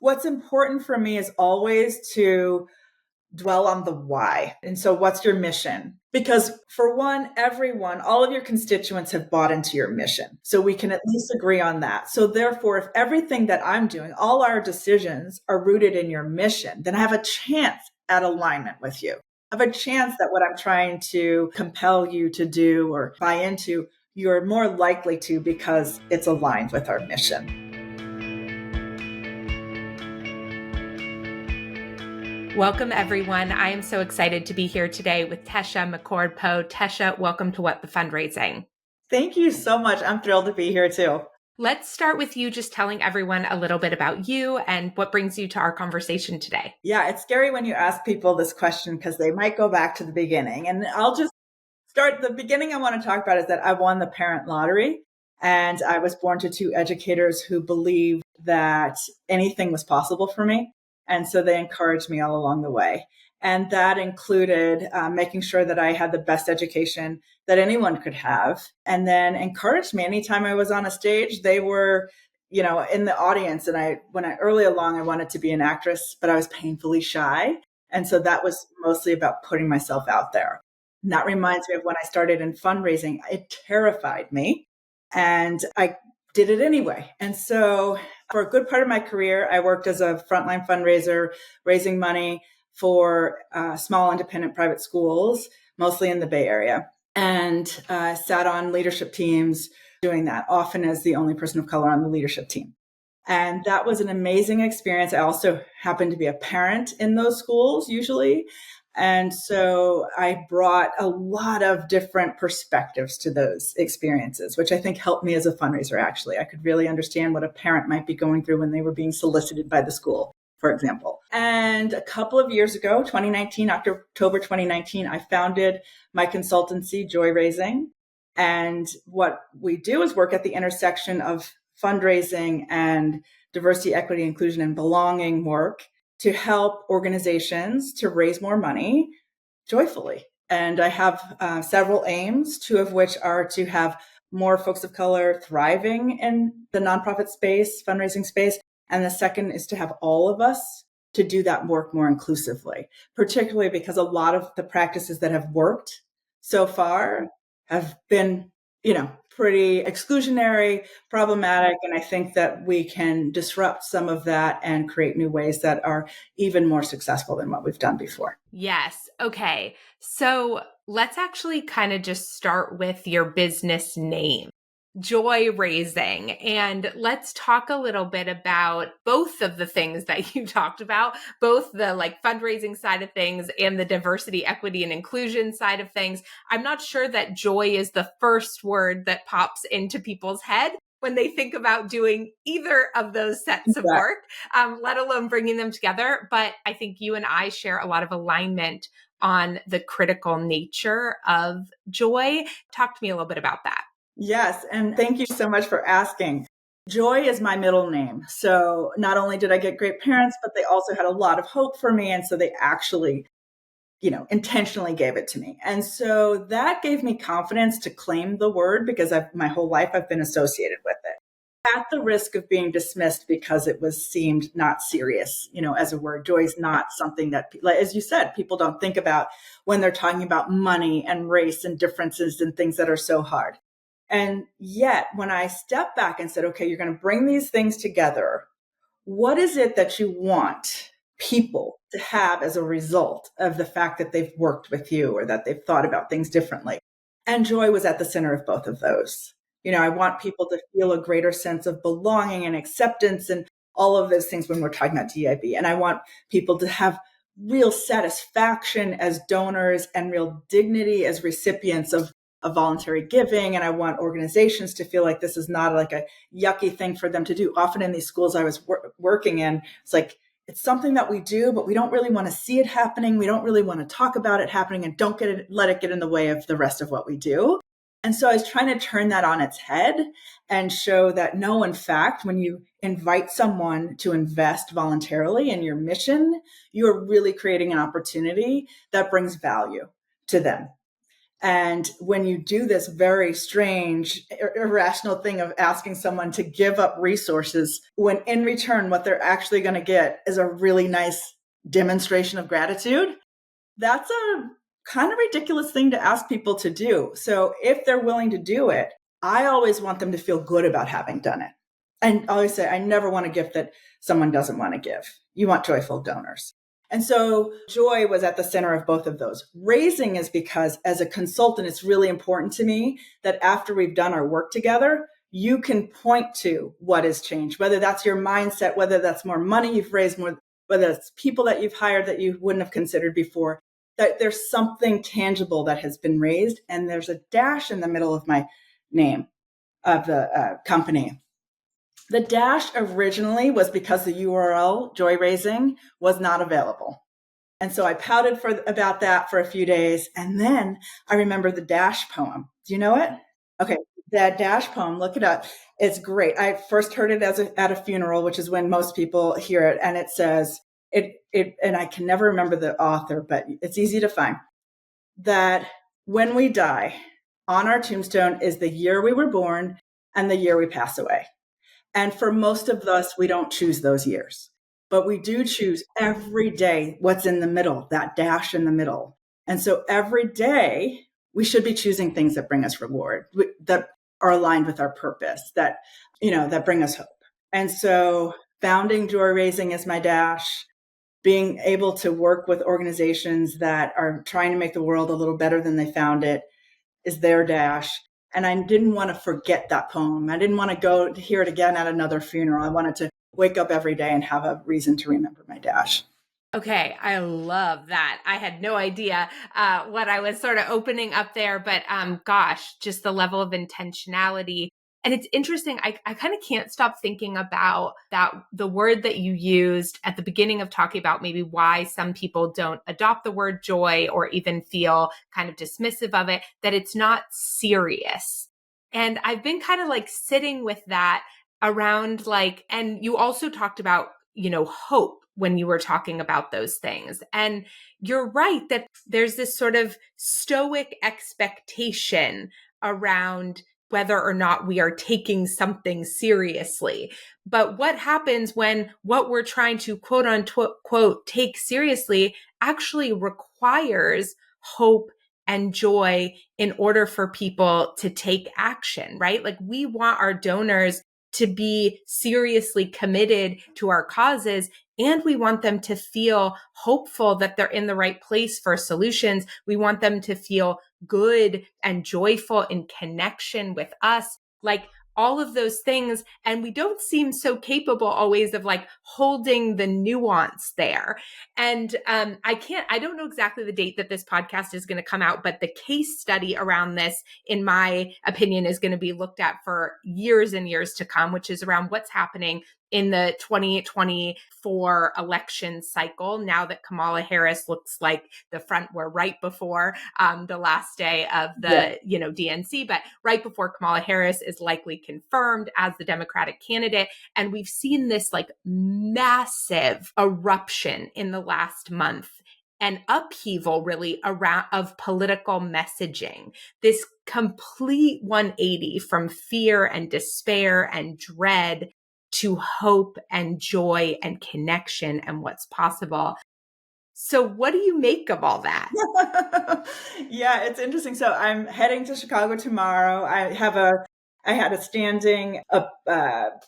What's important for me is always to dwell on the why. And so what's your mission? Because for one, everyone, all of your constituents have bought into your mission. So we can at least agree on that. So therefore, if everything that I'm doing, all our decisions are rooted in your mission, then I have a chance at alignment with you. I have a chance that what I'm trying to compel you to do or buy into, you're more likely to because it's aligned with our mission. Welcome, everyone. I am so excited to be here today with Tesha McCord Poe. Tesha, welcome to What the Fundraising. Thank you so much. I'm thrilled to be here too. Let's start with you just telling everyone a little bit about you and what brings you to our conversation today. Yeah, it's scary when you ask people this question because they might go back to the beginning. And I'll just start. The beginning I want to talk about is that I won the parent lottery. And I was born to two educators who believed that anything was possible for me. And so they encouraged me all along the way. And that included making sure that I had the best education that anyone could have. And then encouraged me anytime I was on a stage. They were, in the audience. And when early along, I wanted to be an actress, but I was painfully shy. And so that was mostly about putting myself out there. And that reminds me of when I started in fundraising. It terrified me. And I did it anyway. And so for a good part of my career, I worked as a frontline fundraiser, raising money for small independent private schools, mostly in the Bay Area, and sat on leadership teams doing that, often as the only person of color on the leadership team. And that was an amazing experience. I also happened to be a parent in those schools usually. And so I brought a lot of different perspectives to those experiences, which I think helped me as a fundraiser, actually. I could really understand what a parent might be going through when they were being solicited by the school, for example. And a couple of years ago, October 2019, I founded my consultancy, Joy Raising. And what we do is work at the intersection of fundraising and diversity, equity, inclusion, and belonging work to help organizations to raise more money joyfully. And I have several aims, two of which are to have more folks of color thriving in the nonprofit space, fundraising space. And the second is to have all of us to do that work more inclusively, particularly because a lot of the practices that have worked so far have been, pretty exclusionary, problematic. And I think that we can disrupt some of that and create new ways that are even more successful than what we've done before. Yes. Okay. So let's actually kind of just start with your business name, Joy Raising. And let's talk a little bit about both of the things that you talked about, both the fundraising side of things and the diversity, equity, and inclusion side of things. I'm not sure that joy is the first word that pops into people's head when they think about doing either of those sets of work, let alone bringing them together. But I think you and I share a lot of alignment on the critical nature of joy. Talk to me a little bit about that. Yes. And thank you so much for asking. Joy is my middle name. So not only did I get great parents, but they also had a lot of hope for me. And so they actually, intentionally gave it to me. And so that gave me confidence to claim the word because my whole life I've been associated with it. At the risk of being dismissed because it was seemed not serious, as a word. Joy is not something that, as you said, people don't think about when they're talking about money and race and differences and things that are so hard. And yet, when I stepped back and said, okay, you're going to bring these things together, what is it that you want people to have as a result of the fact that they've worked with you or that they've thought about things differently? And joy was at the center of both of those. I want people to feel a greater sense of belonging and acceptance and all of those things when we're talking about DEIB. And I want people to have real satisfaction as donors and real dignity as recipients of voluntary giving. And I want organizations to feel like this is not like a yucky thing for them to do. Often in these schools I was working in, it's something that we do, but we don't really want to see it happening. We don't really want to talk about it happening and don't let it get in the way of the rest of what we do. And so I was trying to turn that on its head and show that no, in fact, when you invite someone to invest voluntarily in your mission, you are really creating an opportunity that brings value to them. And when you do this very strange, irrational thing of asking someone to give up resources, when in return, what they're actually going to get is a really nice demonstration of gratitude, that's a kind of ridiculous thing to ask people to do. So if they're willing to do it, I always want them to feel good about having done it. And I always say, I never want a gift that someone doesn't want to give. You want joyful donors. And so joy was at the center of both of those. Raising is because as a consultant, it's really important to me that after we've done our work together, you can point to what has changed, whether that's your mindset, whether that's more money you've raised, more, whether it's people that you've hired that you wouldn't have considered before, that there's something tangible that has been raised. And there's a dash in the middle of my name of the company. The dash originally was because the URL, Joy Raising, was not available. And so I pouted about that for a few days. And then I remember the dash poem. Do you know it? Okay. That dash poem, look it up. It's great. I first heard it at a funeral, which is when most people hear it. And it says, and I can never remember the author, but it's easy to find, that when we die, on our tombstone is the year we were born and the year we pass away. And for most of us, we don't choose those years, but we do choose every day what's in the middle, that dash in the middle. And so every day we should be choosing things that bring us reward, that are aligned with our purpose, that bring us hope. And so founding Joy Raising is my dash. Being able to work with organizations that are trying to make the world a little better than they found it is their dash. And I didn't want to forget that poem. I didn't want to go to hear it again at another funeral. I wanted to wake up every day and have a reason to remember my dash. Okay, I love that. I had no idea what I was sort of opening up there, but gosh, just the level of intentionality. And it's interesting. I kind of can't stop thinking about that, the word that you used at the beginning of talking about maybe why some people don't adopt the word joy or even feel kind of dismissive of it, that it's not serious. And I've been kind of like sitting with that around and you also talked about, hope when you were talking about those things. And you're right that there's this sort of stoic expectation around whether or not we are taking something seriously. But what happens when what we're trying to quote unquote take seriously actually requires hope and joy in order for people to take action, right? Like we want our donors to be seriously committed to our causes, and we want them to feel hopeful that they're in the right place for solutions. We want them to feel good and joyful in connection with us, like all of those things. And we don't seem so capable always of holding the nuance there. And I don't know exactly the date that this podcast is going to come out, but the case study around this, in my opinion, is going to be looked at for years and years to come, which is around what's happening in the 2024 election cycle. Now that Kamala Harris looks like we're right before the last day of the DNC, but right before Kamala Harris is likely confirmed as the Democratic candidate. And we've seen this massive eruption in the last month, an upheaval really around of political messaging, this complete 180 from fear and despair and dread to hope and joy and connection and what's possible. So what do you make of all that? Yeah, it's interesting. So I'm heading to Chicago tomorrow. I had a standing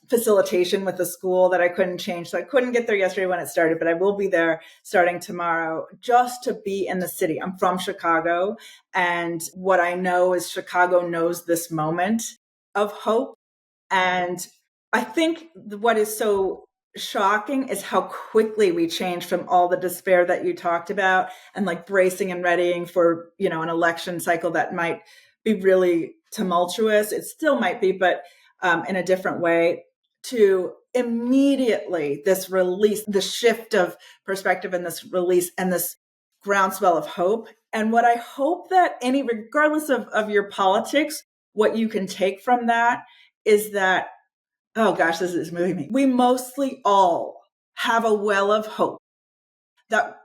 facilitation with the school that I couldn't change. So I couldn't get there yesterday when it started, but I will be there starting tomorrow just to be in the city. I'm from Chicago. And what I know is Chicago knows this moment of hope. And I think what is so shocking is how quickly we change from all the despair that you talked about and bracing and readying for, an election cycle that might be really tumultuous. It still might be, but in a different way, to immediately this release, the shift of perspective and this release and this groundswell of hope. And what I hope that regardless of your politics, what you can take from that is that, oh gosh, this is moving me. We mostly all have a well of hope that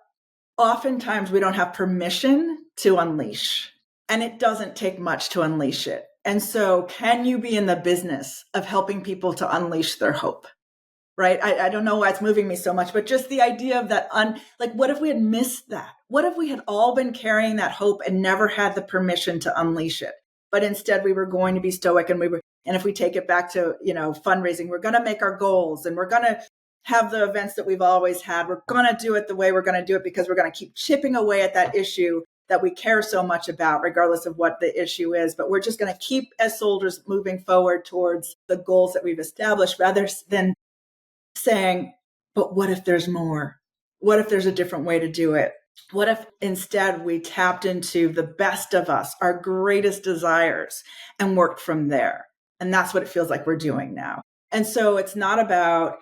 oftentimes we don't have permission to unleash. and it doesn't take much to unleash it. And so can you be in the business of helping people to unleash their hope? Right? I don't know why it's moving me so much, but just the idea of that, like, what if we had missed that? What if we had all been carrying that hope and never had the permission to unleash it? But instead we were going to be stoic, and if we take it back to, fundraising, we're going to make our goals, and we're going to have the events that we've always had. We're going to do it the way we're going to do it, because we're going to keep chipping away at that issue that we care so much about, regardless of what the issue is. But we're just going to keep, as soldiers, moving forward towards the goals that we've established, rather than saying, but what if there's more? What if there's a different way to do it? What if instead we tapped into the best of us, our greatest desires, and worked from there? And that's what it feels like we're doing now. And so it's not about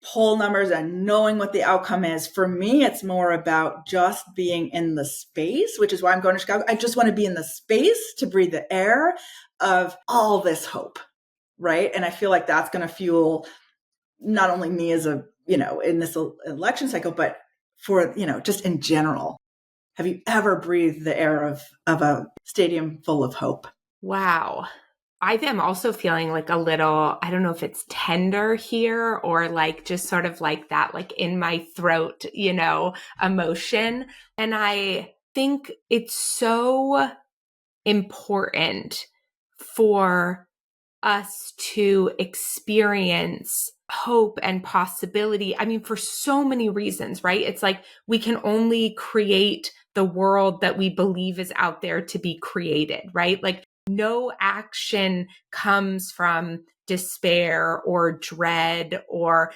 poll numbers and knowing what the outcome is. For me, it's more about just being in the space, which is why I'm going to Chicago. I just want to be in the space to breathe the air of all this hope, right? And I feel like that's going to fuel not only me as in this election cycle, but for, just in general. Have you ever breathed the air of a stadium full of hope? Wow. I am also feeling like a little, I don't know if it's tender here or like just sort of like that, like in my throat, emotion. And I think it's so important for us to experience hope and possibility. I mean, for so many reasons, right? It's like we can only create the world that we believe is out there to be created, right? Like no action comes from despair or dread or,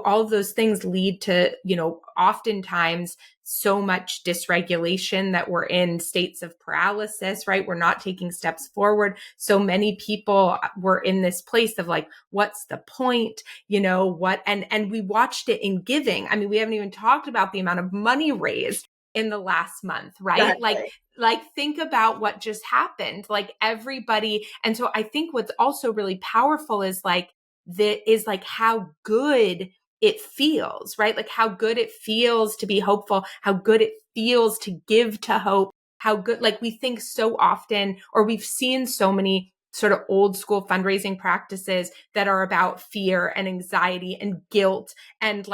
all of those things lead to, oftentimes so much dysregulation that we're in states of paralysis, right? We're not taking steps forward. So many people were in this place of like, what's the point? And we watched it in giving. I mean, we haven't even talked about the amount of money raised in the last month, right? Exactly. Like think about what just happened, like everybody. And so I think what's also really powerful is how good it feels, right? Like how good it feels to be hopeful, how good it feels to give to hope, how good, like we think so often, or we've seen so many sort of old school fundraising practices that are about fear and anxiety and guilt and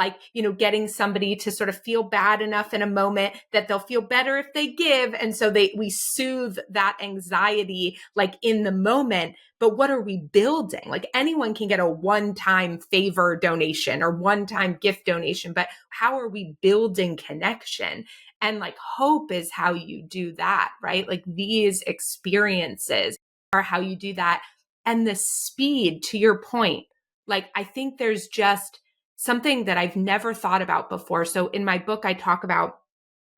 getting somebody to sort of feel bad enough in a moment that they'll feel better if they give. And so we soothe that anxiety like in the moment. But what are we building? Like anyone can get a one-time favor donation or one-time gift donation, but how are we building connection? And like hope is how you do that, right? Like these experiences are how you do that. And the speed, to your point, like I think there's just something that I've never thought about before. So in my book, I talk about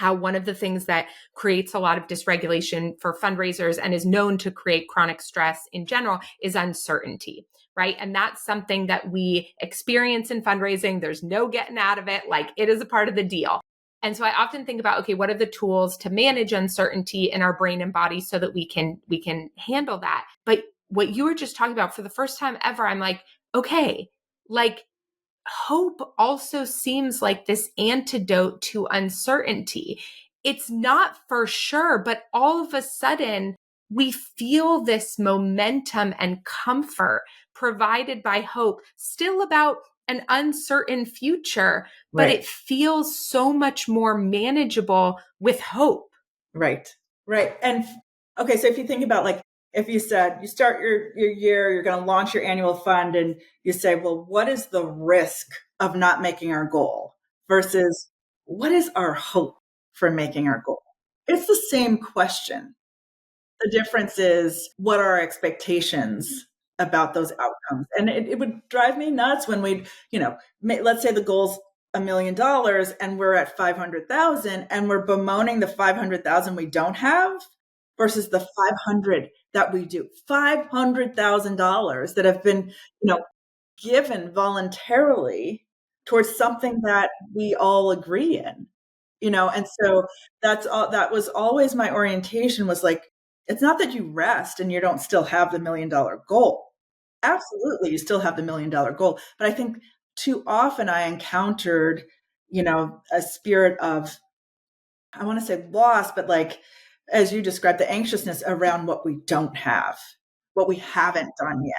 how one of the things that creates a lot of dysregulation for fundraisers and is known to create chronic stress in general is uncertainty, right? And that's something that we experience in fundraising. There's no getting out of it. Like it is a part of the deal. And so I often think about, okay, what are the tools to manage uncertainty in our brain and body so that we can handle that? But what you were just talking about, for the first time ever, I'm like, okay, like hope also seems like this antidote to uncertainty. It's not for sure, but all of a sudden we feel this momentum and comfort provided by hope, still about an uncertain future, but Right. it feels so much more manageable with hope. Right. And okay, so if you think about like, if you said you start your year, you're going to launch your annual fund, and you say, well, what is the risk of not making our goal versus what is our hope for making our goal? It's the same question. The difference is what are our expectations about those outcomes? And it would drive me nuts when we'd, let's say the goal's $1 million and we're at 500,000 and we're bemoaning the 500,000 we don't have versus the 500 that we do. $500,000 that have been, given voluntarily towards something that we all agree in, and so that was always my orientation, was like, it's not that you rest and you don't still have the $1 million goal. Absolutely, you still have the $1 million goal. But I think too often I encountered, a spirit of, I want to say loss, but like as you described, the anxiousness around what we don't have, what we haven't done yet,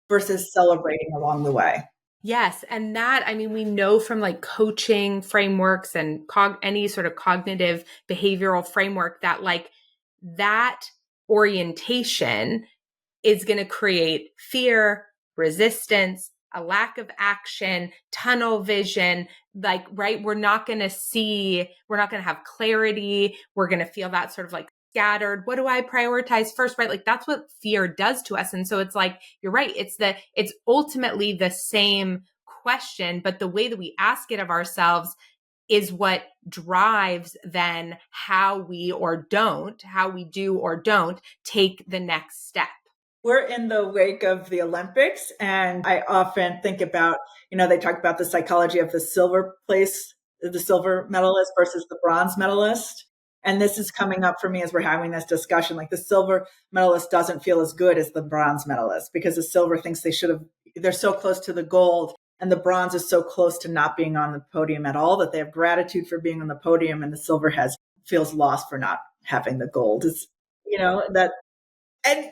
versus celebrating along the way. Yes. And that, I mean, we know from like coaching frameworks and any sort of cognitive behavioral framework that like that orientation is going to create fear, resistance, a lack of action, tunnel vision. Like, right, we're not going to have clarity. We're going to feel that sort of like scattered. What do I prioritize first? Right. Like that's what fear does to us. And so it's like, you're right. It's ultimately the same question, but the way that we ask it of ourselves is what drives then how we do or don't take the next step. We're in the wake of the Olympics, and I often think about, they talk about the psychology of the silver medalist versus the bronze medalist. And this is coming up for me as we're having this discussion. Like the silver medalist doesn't feel as good as the bronze medalist because the silver thinks they're so close to the gold, and the bronze is so close to not being on the podium at all that they have gratitude for being on the podium, and the silver feels lost for not having the gold. It's, and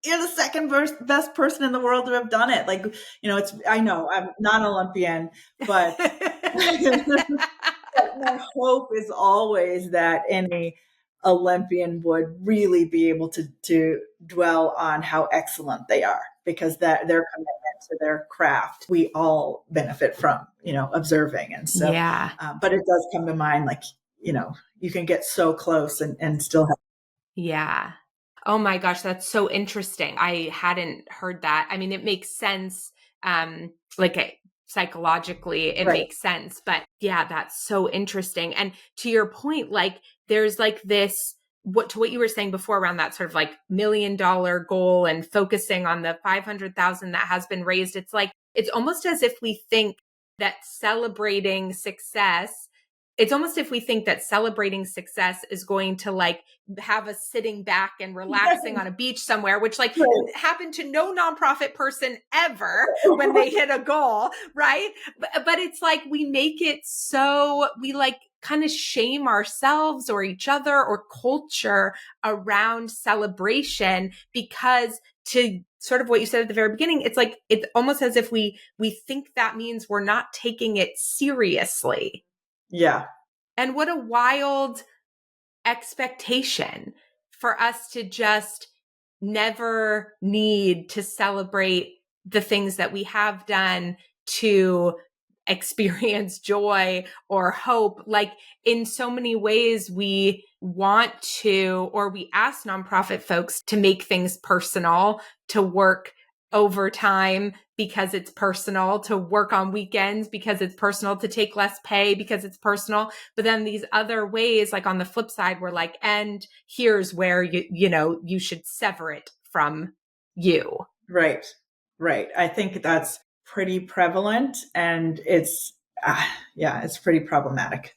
you're the second best person in the world to have done it. Like, I know I'm not an Olympian, but my hope is always that any Olympian would really be able to dwell on how excellent they are, because that their commitment to their craft, we all benefit from, observing. And so, yeah. But it does come to mind, like, you can get so close and still have. Yeah. Oh my gosh, that's so interesting. I hadn't heard that. I mean, it makes sense. Psychologically, it makes sense. But yeah, that's so interesting. And to your point, like there's like this, what you were saying before around that sort of like $1 million goal and focusing on the 500,000 that has been raised. It's like, it's almost as if we think that celebrating success is going to like have us sitting back and relaxing on a beach somewhere, which like happened to no nonprofit person ever when they hit a goal, right? But it's like we make it so we like kind of shame ourselves or each other or culture around celebration, because to sort of what you said at the very beginning, it's like it's almost as if we think that means we're not taking it seriously. Yeah. And what a wild expectation for us to just never need to celebrate the things that we have done to experience joy or hope. Like in so many ways, we want to, or we ask nonprofit folks to make things personal, to work overtime because it's personal, to work on weekends because it's personal, to take less pay because it's personal. But then these other ways, like on the flip side, we're like, and here's where you should sever it from you. Right. I think that's pretty prevalent, and it's pretty problematic,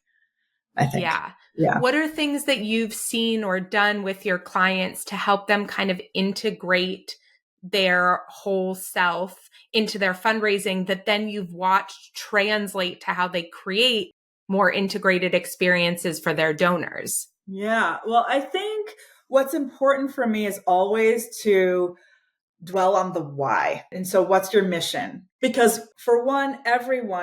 I think. Yeah. What are things that you've seen or done with your clients to help them kind of integrate their whole self into their fundraising that then you've watched translate to how they create more integrated experiences for their donors? Yeah. Well, I think what's important for me is always to dwell on the why. And so what's your mission? Because for one,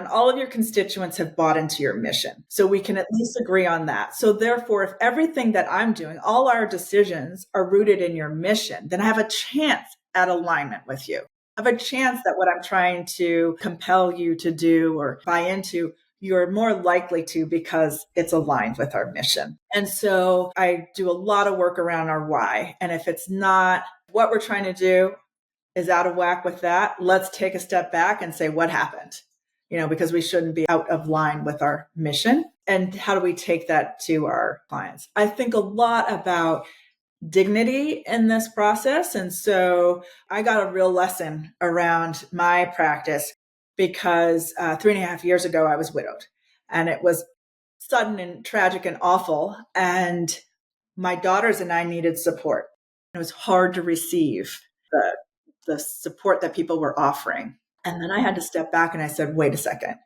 all of your constituents have bought into your mission. So we can at least agree on that. So therefore, if everything that I'm doing, all our decisions are rooted in your mission, then I have a chance at alignment with you. I have a chance that what I'm trying to compel you to do or buy into, you're more likely to, because it's aligned with our mission. And so I do a lot of work around our why. And if it's not what we're trying to do is out of whack with that, let's take a step back and say, what happened? Because we shouldn't be out of line with our mission. And how do we take that to our clients? I think a lot about dignity in this process. And so I got a real lesson around my practice because 3.5 years ago, I was widowed, and it was sudden and tragic and awful. And my daughters and I needed support. It was hard to receive the support that people were offering. And then I had to step back and I said, wait a second,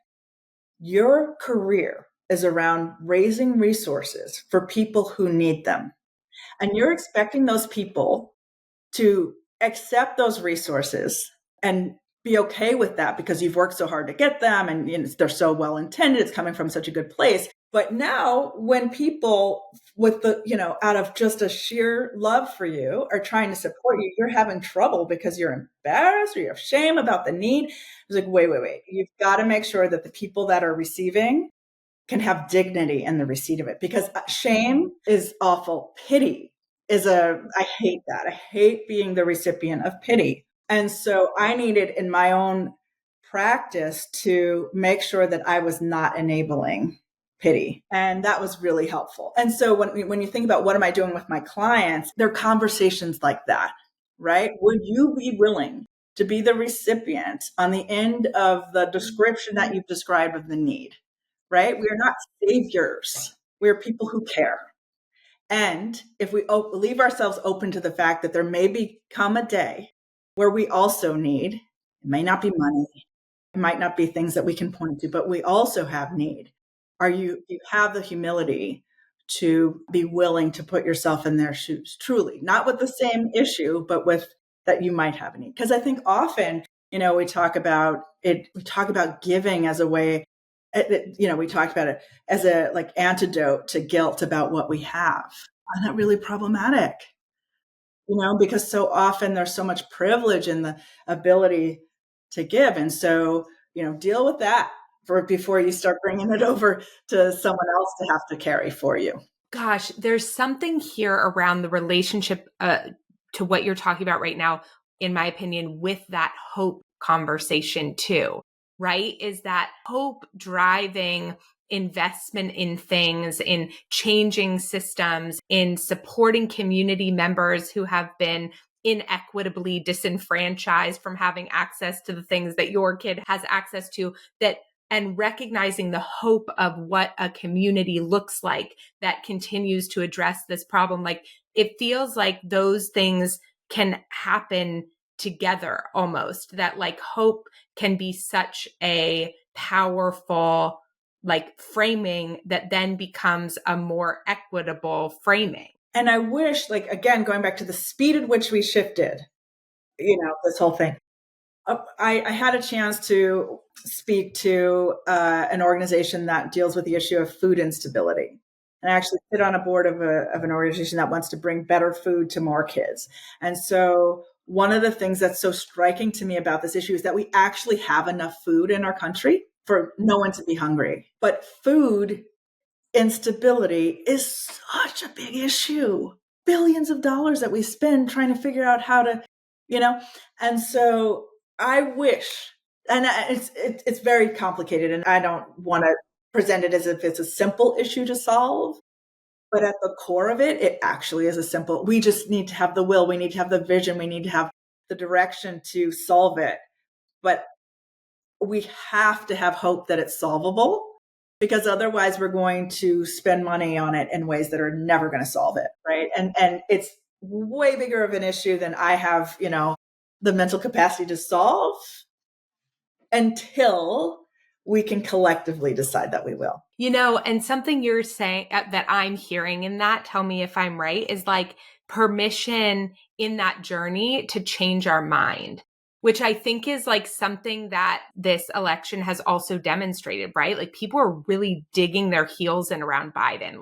your career is around raising resources for people who need them. And you're expecting those people to accept those resources and be okay with that because you've worked so hard to get them and they're so well intended. It's coming from such a good place. But now when people with out of just a sheer love for you are trying to support you, you're having trouble because you're embarrassed or you have shame about the need. It's like, wait. You've got to make sure that the people that are receiving can have dignity in the receipt of it, because shame is awful. Pity I hate that. I hate being the recipient of pity. And so I needed in my own practice to make sure that I was not enabling pity. And that was really helpful. And so when you think about what am I doing with my clients, there are conversations like that, right? Would you be willing to be the recipient on the end of the description that you've described of the need, right? We are not saviors. We're people who care. And if we leave ourselves open to the fact that there may become a day where we also need, it may not be money, it might not be things that we can point to, but we also have need. You have the humility to be willing to put yourself in their shoes, truly, not with the same issue, but with that you might have a need. Because I think often, we talk about giving as a way, we talked about it as a antidote to guilt about what we have. Isn't that really problematic? Because so often there's so much privilege in the ability to give. And so, deal with that before you start bringing it over to someone else to have to carry for you. Gosh, there's something here around the relationship to what you're talking about right now, in my opinion, with that hope conversation too, right? Is that hope driving investment in things, in changing systems, in supporting community members who have been inequitably disenfranchised from having access to the things that your kid has access to, and recognizing the hope of what a community looks like that continues to address this problem. Like, it feels like those things can happen together almost, that hope can be such a powerful framing that then becomes a more equitable framing. And I wish, again, going back to the speed at which we shifted, this whole thing. I had a chance to speak to an organization that deals with the issue of food instability. And I actually sit on a board of an organization that wants to bring better food to more kids. And so one of the things that's so striking to me about this issue is that we actually have enough food in our country for no one to be hungry. But food instability is such a big issue. Billions of dollars that we spend trying to figure out how to, and so I wish, and it's very complicated, and I don't want to present it as if it's a simple issue to solve, but at the core of it, it actually is we just need to have the will, we need to have the vision, we need to have the direction to solve it. But we have to have hope that it's solvable, because otherwise we're going to spend money on it in ways that are never going to solve it, right? And it's way bigger of an issue than I have, the mental capacity to solve, until we can collectively decide that we will. And something you're saying that I'm hearing in that, tell me if I'm right, is permission in that journey to change our mind, which I think is something that this election has also demonstrated, right? People are really digging their heels in around Biden.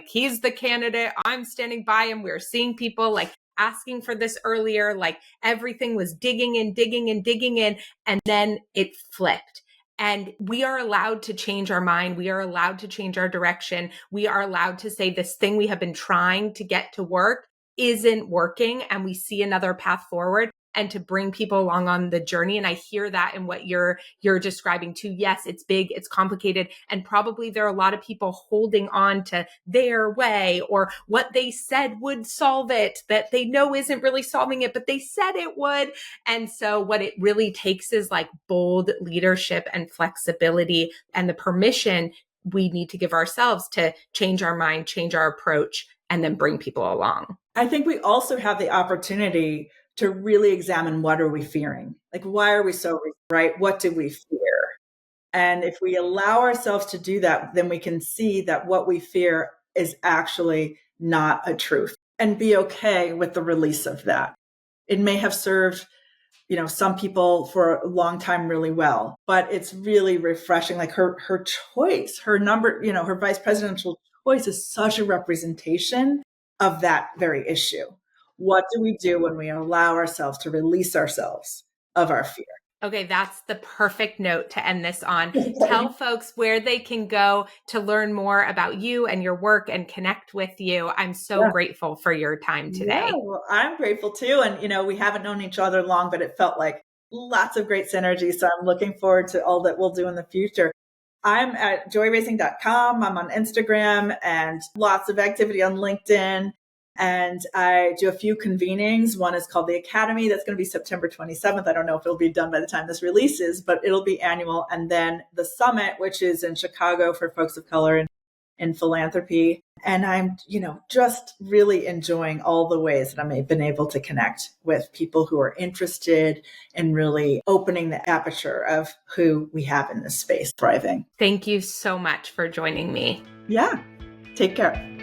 He's the candidate. I'm standing by him. We're seeing people asking for this earlier. Everything was digging in, and then it flipped. And we are allowed to change our mind. We are allowed to change our direction. We are allowed to say this thing we have been trying to get to work isn't working, and we see another path forward, and to bring people along on the journey. And I hear that in what you're describing too. Yes, it's big, it's complicated, and probably there are a lot of people holding on to their way or what they said would solve it, that they know isn't really solving it, but they said it would. And so what it really takes is bold leadership and flexibility, and the permission we need to give ourselves to change our mind, change our approach, and then bring people along. I think we also have the opportunity to really examine, what are we fearing? Why are we so, right? What do we fear? And if we allow ourselves to do that, then we can see that what we fear is actually not a truth, and be okay with the release of that. It may have served, some people for a long time really well, but it's really refreshing. Like her choice, her number, her vice presidential choice is such a representation of that very issue. What do we do when we allow ourselves to release ourselves of our fear? Okay, that's the perfect note to end this on. Tell folks where they can go to learn more about you and your work and connect with you. I'm so grateful for your time today. Yeah, well, I'm grateful too. And, we haven't known each other long, but it felt like lots of great synergy. So I'm looking forward to all that we'll do in the future. I'm at joyraising.com. I'm on Instagram and lots of activity on LinkedIn. And I do a few convenings. One is called the Academy. That's going to be September 27th. I don't know if it'll be done by the time this releases, but it'll be annual. And then the Summit, which is in Chicago for folks of color in philanthropy. And I'm, just really enjoying all the ways that I've been able to connect with people who are interested in really opening the aperture of who we have in this space thriving. Thank you so much for joining me. Yeah. Take care.